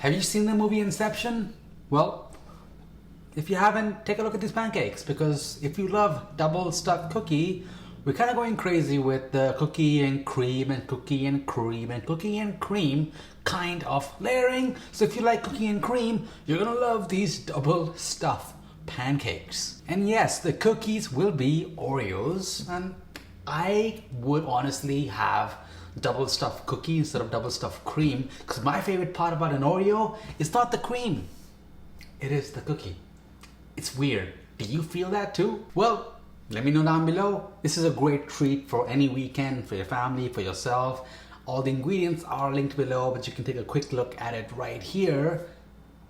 Have you seen the movie Inception? Well, if you haven't, take a look at these pancakes, because if you love double stuffed cookie, we're kind of going crazy with the cookie and cream and cookie and cream and cookie and cream kind of layering. So if you like cookie and cream, you're gonna love these double stuffed pancakes. And yes, the cookies will be Oreos, and I would honestly have double stuffed cookie instead of double stuffed cream, because my favorite part about an Oreo is not the cream, it is the cookie. It's weird. Do you feel that too? Well, let me know down below. This is a great treat for any weekend, for your family, for yourself. All the ingredients are linked below, but you can take a quick look at it right here.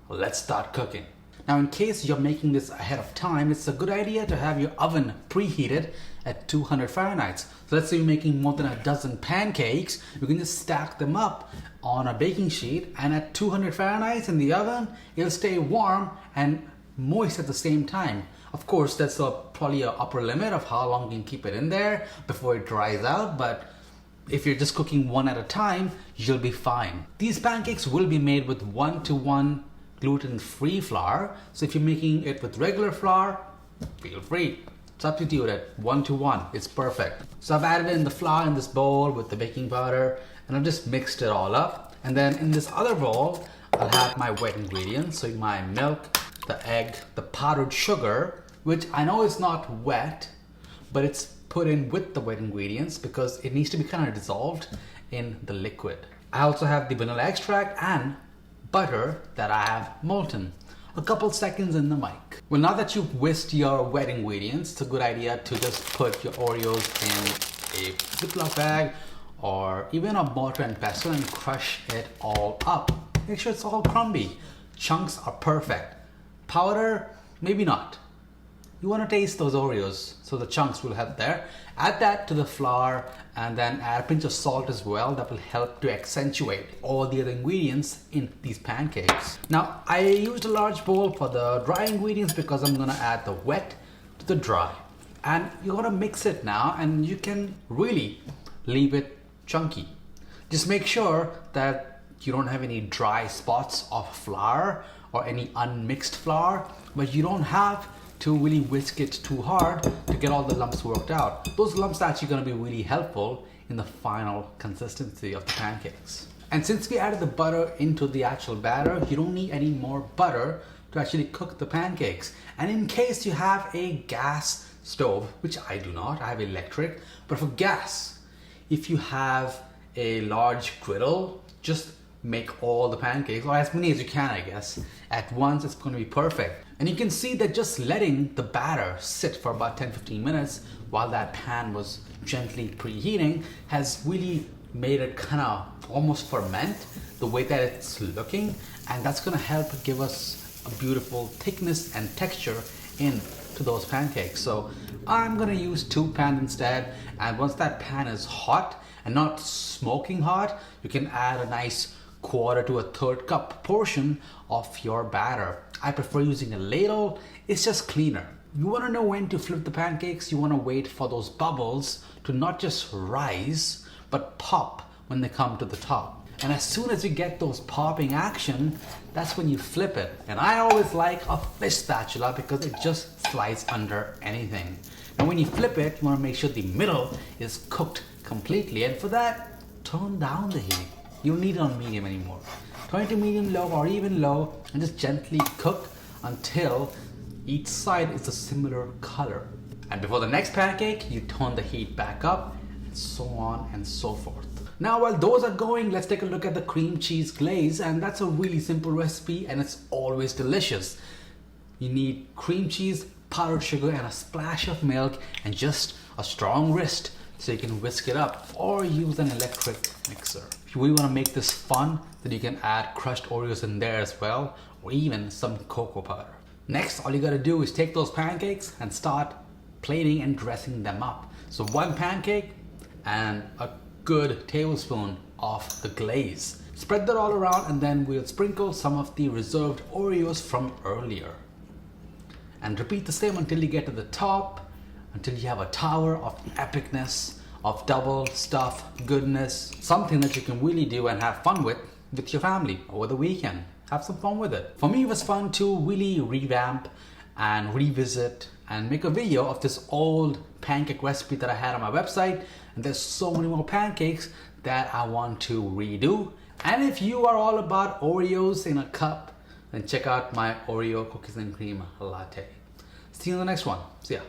Let's start cooking. Now, in case you're making this ahead of time, it's a good idea to have your oven preheated at 200 Fahrenheit. So let's say you're making more than a dozen pancakes, you can just stack them up on a baking sheet, and at 200 Fahrenheit in the oven, it'll stay warm and moist at the same time. Of course, that's probably an upper limit of how long you can keep it in there before it dries out, but if you're just cooking one at a time, you'll be fine. These pancakes will be made with 1-to-1 gluten-free flour. So if you're making it with regular flour, feel free. Substitute it 1-to-1, it's perfect. So I've added in the flour in this bowl with the baking powder, and I've just mixed it all up. And then in this other bowl, I'll have my wet ingredients. So my milk, the egg, the powdered sugar, which I know is not wet, but it's put in with the wet ingredients because it needs to be kind of dissolved in the liquid. I also have the vanilla extract and butter that I have molten. A couple seconds in the mic. Well, now that you've whisked your wet ingredients, it's a good idea to just put your Oreos in a Ziploc bag or even a mortar and pestle and crush it all up. Make sure it's all crumbly. Chunks are perfect. Powder, maybe not. You want to taste those Oreos, so the chunks will help there. Add that to the flour and then add a pinch of salt as well. That will help to accentuate all the other ingredients in these pancakes. Now, I used a large bowl for the dry ingredients because I'm gonna add the wet to the dry. And you're gonna mix it now, and you can really leave it chunky. Just make sure that you don't have any dry spots of flour or any unmixed flour, but you don't have to really whisk it too hard to get all the lumps worked out. Those lumps are actually going to be really helpful in the final consistency of the pancakes. And since we added the butter into the actual batter, you don't need any more butter to actually cook the pancakes. And in case you have a gas stove, which I do not, I have electric, but for gas, if you have a large griddle, just make all the pancakes, or as many as you can, I guess, at once. It's going to be perfect. And you can see that just letting the batter sit for about 10-15 minutes while that pan was gently preheating has really made it kind of almost ferment the way that it's looking, and that's going to help give us a beautiful thickness and texture into those pancakes. So I'm going to use 2 pans instead, and once that pan is hot and not smoking hot, you can add a nice 1/4 to 1/3 cup portion of your batter. I prefer using a ladle, it's just cleaner. You want to know when to flip the pancakes. You want to wait for those bubbles to not just rise, but pop when they come to the top. And as soon as you get those popping action, that's when you flip it. And I always like a fish spatula because it just slides under anything. And when you flip it, you want to make sure the middle is cooked completely. And for that, turn down the heat. You don't need it on medium anymore. Turn it to medium low or even low and just gently cook until each side is a similar color. And before the next pancake, you turn the heat back up, and so on and so forth. Now, while those are going, let's take a look at the cream cheese glaze, and that's a really simple recipe and it's always delicious. You need cream cheese, powdered sugar, and a splash of milk, and just a strong wrist so you can whisk it up, or use an electric mixer. If you really want to make this fun, then you can add crushed Oreos in there as well, or even some cocoa powder. Next, all you gotta do is take those pancakes and start plating and dressing them up. So 1 pancake and a good tablespoon of the glaze. Spread that all around, and then we'll sprinkle some of the reserved Oreos from earlier. And repeat the same until you get to the top, until you have a tower of epicness, of double stuff goodness, something that you can really do and have fun with with your family over the weekend. Have some fun with it. For me, it was fun to really revamp and revisit and make a video of this old pancake recipe that I had on my website. And there's so many more pancakes that I want to redo. And if you are all about Oreos in a cup, then check out my Oreo cookies and cream latte. See you in the next one. See ya.